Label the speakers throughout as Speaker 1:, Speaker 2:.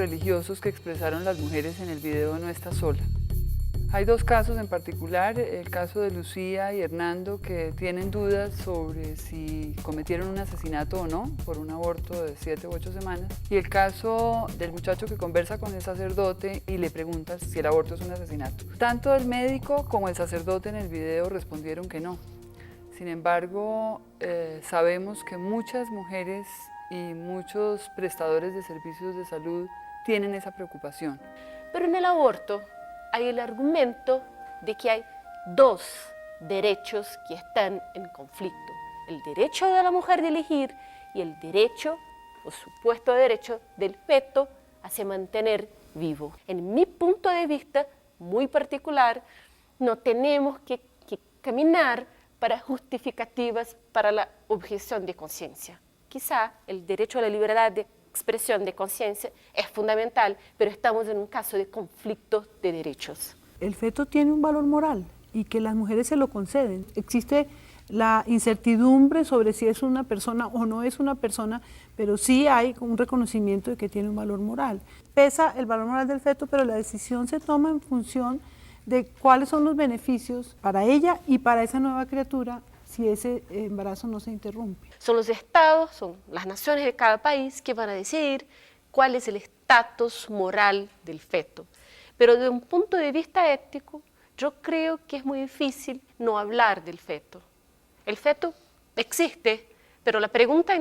Speaker 1: religiosos que expresaron las mujeres en el video No Estás Sola. Hay dos casos en particular, el caso de Lucía y Hernando, que tienen dudas sobre si cometieron un asesinato o no por un aborto de 7 u 8 semanas, y el caso del muchacho que conversa con el sacerdote y le pregunta si el aborto es un asesinato. Tanto el médico como el sacerdote en el video respondieron que no. Sin embargo, sabemos que muchas mujeres y muchos prestadores de servicios de salud tienen esa preocupación.
Speaker 2: Pero en el aborto hay el argumento de que hay dos derechos que están en conflicto. El derecho de la mujer de elegir y el derecho, o supuesto derecho, del feto a se mantener vivo. En mi punto de vista muy particular, no tenemos que caminar para justificativas para la objeción de conciencia. Quizá el derecho a la libertad de expresión de conciencia es fundamental, pero estamos en un caso de conflicto de derechos.
Speaker 3: El feto tiene un valor moral y que las mujeres se lo conceden. Existe la incertidumbre sobre si es una persona o no es una persona, pero sí hay un reconocimiento de que tiene un valor moral. Pesa el valor moral del feto, pero la decisión se toma en función de cuáles son los beneficios para ella y para esa nueva criatura si ese embarazo no se interrumpe.
Speaker 2: Son los estados, son las naciones de cada país que van a decidir cuál es el estatus moral del feto. Pero desde un punto de vista ético, yo creo que es muy difícil no hablar del feto. El feto existe, pero la pregunta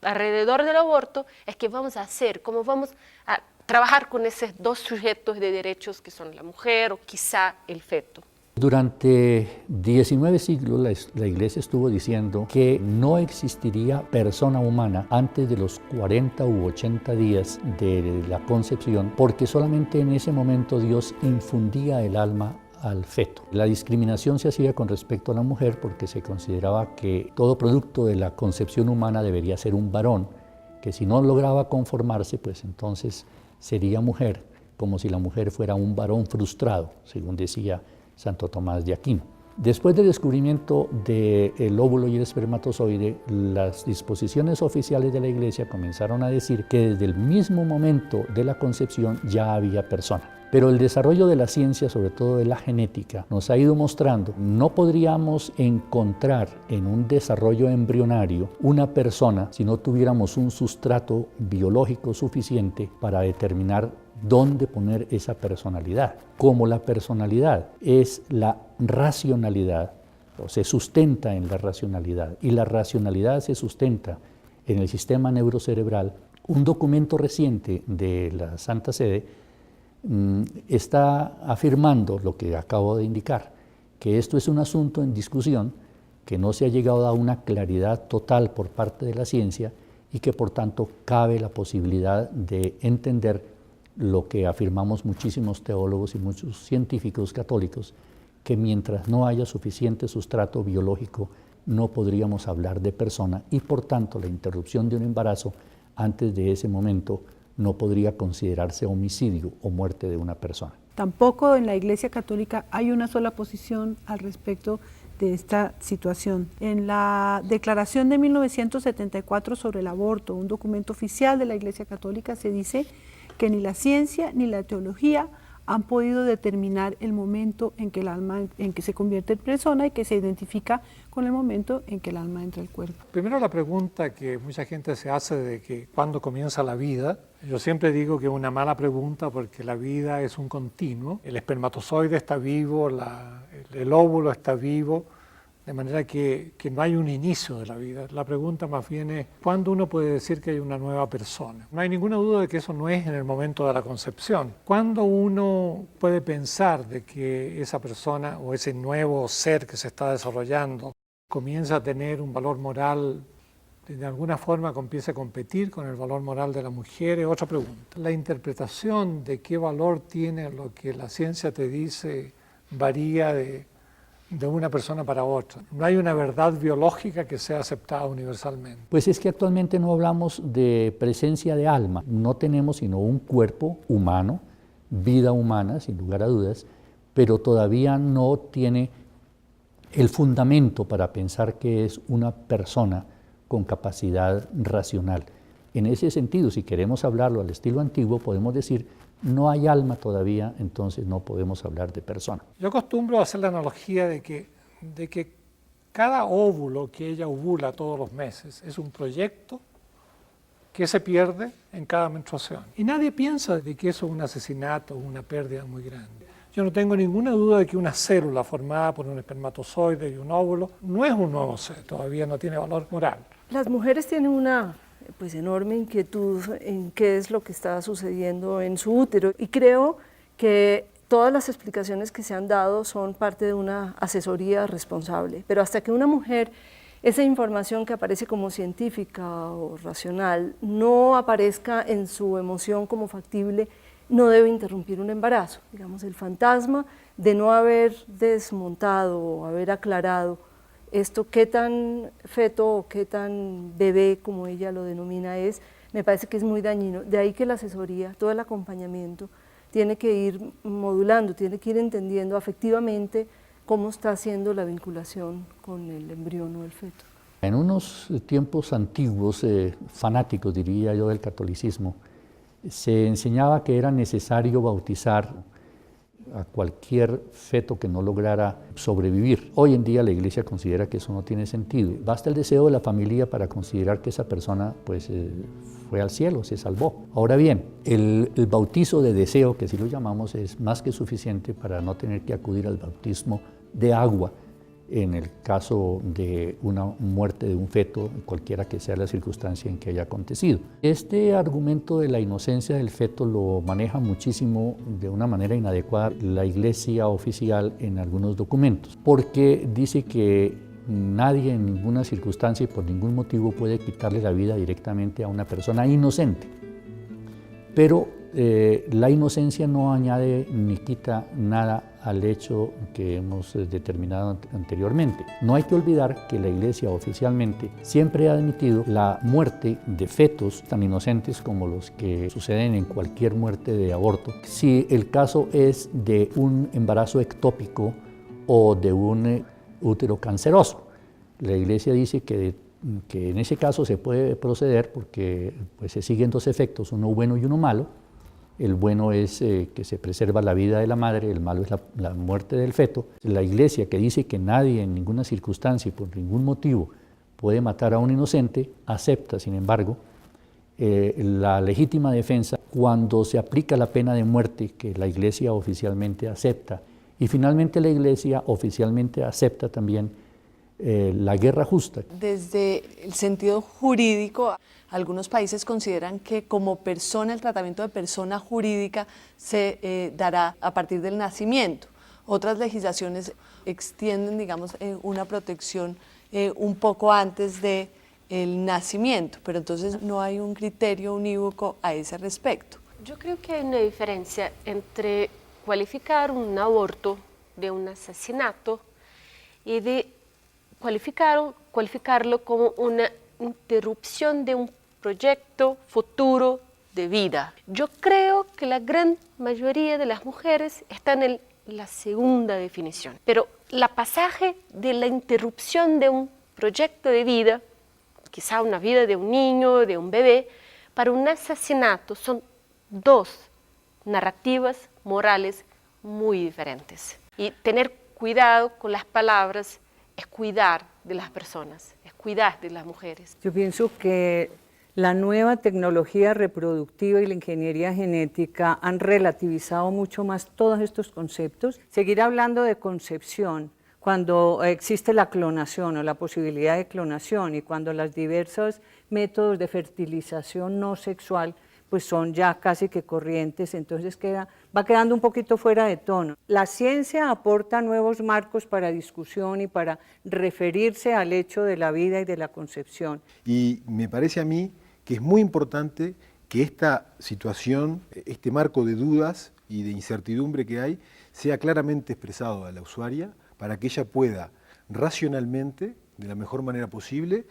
Speaker 2: alrededor del aborto es qué vamos a hacer, cómo vamos a trabajar con esos dos sujetos de derechos que son la mujer o quizá el feto.
Speaker 4: Durante 19 siglos la Iglesia estuvo diciendo que no existiría persona humana antes de los 40 u 80 días de la concepción, porque solamente en ese momento Dios infundía el alma al feto. La discriminación se hacía con respecto a la mujer porque se consideraba que todo producto de la concepción humana debería ser un varón, que si no lograba conformarse, pues entonces sería mujer, como si la mujer fuera un varón frustrado, según decía Santo Tomás de Aquino. Después del descubrimiento del óvulo y el espermatozoide, las disposiciones oficiales de la Iglesia comenzaron a decir que desde el mismo momento de la concepción ya había persona. Pero el desarrollo de la ciencia, sobre todo de la genética, nos ha ido mostrando que no podríamos encontrar en un desarrollo embrionario una persona si no tuviéramos un sustrato biológico suficiente para determinar dónde poner esa personalidad. Como la personalidad es la racionalidad, o se sustenta en la racionalidad, y la racionalidad se sustenta en el sistema neurocerebral, un documento reciente de la Santa Sede está afirmando lo que acabo de indicar, que esto es un asunto en discusión, que no se ha llegado a una claridad total por parte de la ciencia y que por tanto cabe la posibilidad de entender lo que afirmamos muchísimos teólogos y muchos científicos católicos, que mientras no haya suficiente sustrato biológico no podríamos hablar de persona y por tanto la interrupción de un embarazo antes de ese momento no podría considerarse homicidio o muerte de una persona.
Speaker 3: Tampoco en la Iglesia Católica hay una sola posición al respecto de esta situación. En la Declaración de 1974 sobre el aborto, un documento oficial de la Iglesia Católica, se dice que ni la ciencia ni la teología han podido determinar el momento en que el alma, en que se convierte en persona y que se identifica con el momento en que el alma entra al cuerpo.
Speaker 5: Primero la pregunta que mucha gente se hace de que cuándo comienza la vida, yo siempre digo que es una mala pregunta porque la vida es un continuo, el espermatozoide está vivo, el óvulo está vivo, de manera que no hay un inicio de la vida. La pregunta más bien es, ¿cuándo uno puede decir que hay una nueva persona? No hay ninguna duda de que eso no es en el momento de la concepción. ¿Cuándo uno puede pensar de que esa persona o ese nuevo ser que se está desarrollando comienza a tener un valor moral, de alguna forma empieza a competir con el valor moral de la mujer? Es otra pregunta. La interpretación de qué valor tiene lo que la ciencia te dice varía de una persona para otra. No hay una verdad biológica que sea aceptada universalmente.
Speaker 4: Pues es que actualmente no hablamos de presencia de alma, no tenemos sino un cuerpo humano, vida humana, sin lugar a dudas, pero todavía no tiene el fundamento para pensar que es una persona con capacidad racional. En ese sentido, si queremos hablarlo al estilo antiguo, podemos decir, no hay alma todavía, entonces no podemos hablar de persona.
Speaker 5: Yo acostumbro a hacer la analogía de que cada óvulo que ella ovula todos los meses es un proyecto que se pierde en cada menstruación. Y nadie piensa de que eso es un asesinato o una pérdida muy grande. Yo no tengo ninguna duda de que una célula formada por un espermatozoide y un óvulo no es un nuevo ser, todavía no tiene valor moral.
Speaker 6: Las mujeres tienen una enorme inquietud en qué es lo que está sucediendo en su útero y creo que todas las explicaciones que se han dado son parte de una asesoría responsable, pero hasta que una mujer, esa información que aparece como científica o racional, no aparezca en su emoción como factible, no debe interrumpir un embarazo. Digamos, el fantasma de no haber desmontado o haber aclarado esto, qué tan feto o qué tan bebé, como ella lo denomina, es, me parece que es muy dañino. De ahí que la asesoría, todo el acompañamiento, tiene que ir modulando, tiene que ir entendiendo afectivamente cómo está haciendo la vinculación con el embrión o el feto.
Speaker 4: En unos tiempos antiguos, fanáticos diría yo del catolicismo, se enseñaba que era necesario bautizar a cualquier feto que no lograra sobrevivir. Hoy en día la Iglesia considera que eso no tiene sentido. Basta el deseo de la familia para considerar que esa persona fue al cielo, se salvó. Ahora bien, el bautizo de deseo, que así lo llamamos, es más que suficiente para no tener que acudir al bautismo de agua en el caso de una muerte de un feto, cualquiera que sea la circunstancia en que haya acontecido. Este argumento de la inocencia del feto lo maneja muchísimo de una manera inadecuada la Iglesia oficial en algunos documentos, porque dice que nadie en ninguna circunstancia y por ningún motivo puede quitarle la vida directamente a una persona inocente. Pero la inocencia no añade ni quita nada al hecho que hemos determinado anteriormente. No hay que olvidar que la Iglesia oficialmente siempre ha admitido la muerte de fetos tan inocentes como los que suceden en cualquier muerte de aborto, si el caso es de un embarazo ectópico o de un útero canceroso. La Iglesia dice que en ese caso se puede proceder porque se siguen dos efectos, uno bueno y uno malo. El bueno es que se preserva la vida de la madre, el malo es la muerte del feto. La Iglesia, que dice que nadie en ninguna circunstancia y por ningún motivo puede matar a un inocente, acepta, sin embargo, la legítima defensa cuando se aplica la pena de muerte que la Iglesia oficialmente acepta. Y finalmente la Iglesia oficialmente acepta también la guerra justa.
Speaker 7: Desde el sentido jurídico, algunos países consideran que como persona, el tratamiento de persona jurídica se dará a partir del nacimiento. Otras legislaciones extienden, digamos, una protección un poco antes del nacimiento, pero entonces no hay un criterio unívoco a ese respecto.
Speaker 2: Yo creo que hay una diferencia entre cualificar un aborto de un asesinato y de cualificarlo como una interrupción de un proyecto futuro de vida. Yo creo que la gran mayoría de las mujeres están en la segunda definición, pero la pasaje de la interrupción de un proyecto de vida, quizá una vida de un niño, de un bebé, para un asesinato son dos narrativas morales muy diferentes. Y tener cuidado con las palabras es cuidar de las personas, es cuidar de las mujeres.
Speaker 8: Yo pienso que la nueva tecnología reproductiva y la ingeniería genética han relativizado mucho más todos estos conceptos. Seguir hablando de concepción cuando existe la clonación o la posibilidad de clonación y cuando los diversos métodos de fertilización no sexual pues son ya casi que corrientes, entonces va quedando un poquito fuera de tono. La ciencia aporta nuevos marcos para discusión y para referirse al hecho de la vida y de la concepción.
Speaker 9: Y me parece a mí que es muy importante que esta situación, este marco de dudas y de incertidumbre que hay, sea claramente expresado a la usuaria para que ella pueda racionalmente, de la mejor manera posible,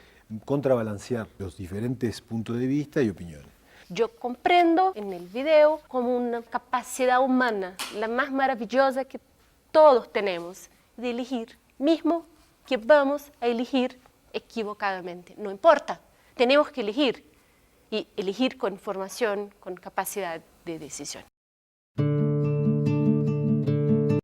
Speaker 9: contrabalancear los diferentes puntos de vista y opiniones.
Speaker 2: Yo comprendo en el video como una capacidad humana, la más maravillosa que todos tenemos, de elegir, mismo que vamos a elegir equivocadamente. No importa, tenemos que elegir. y elegir con información, con capacidad de decisión.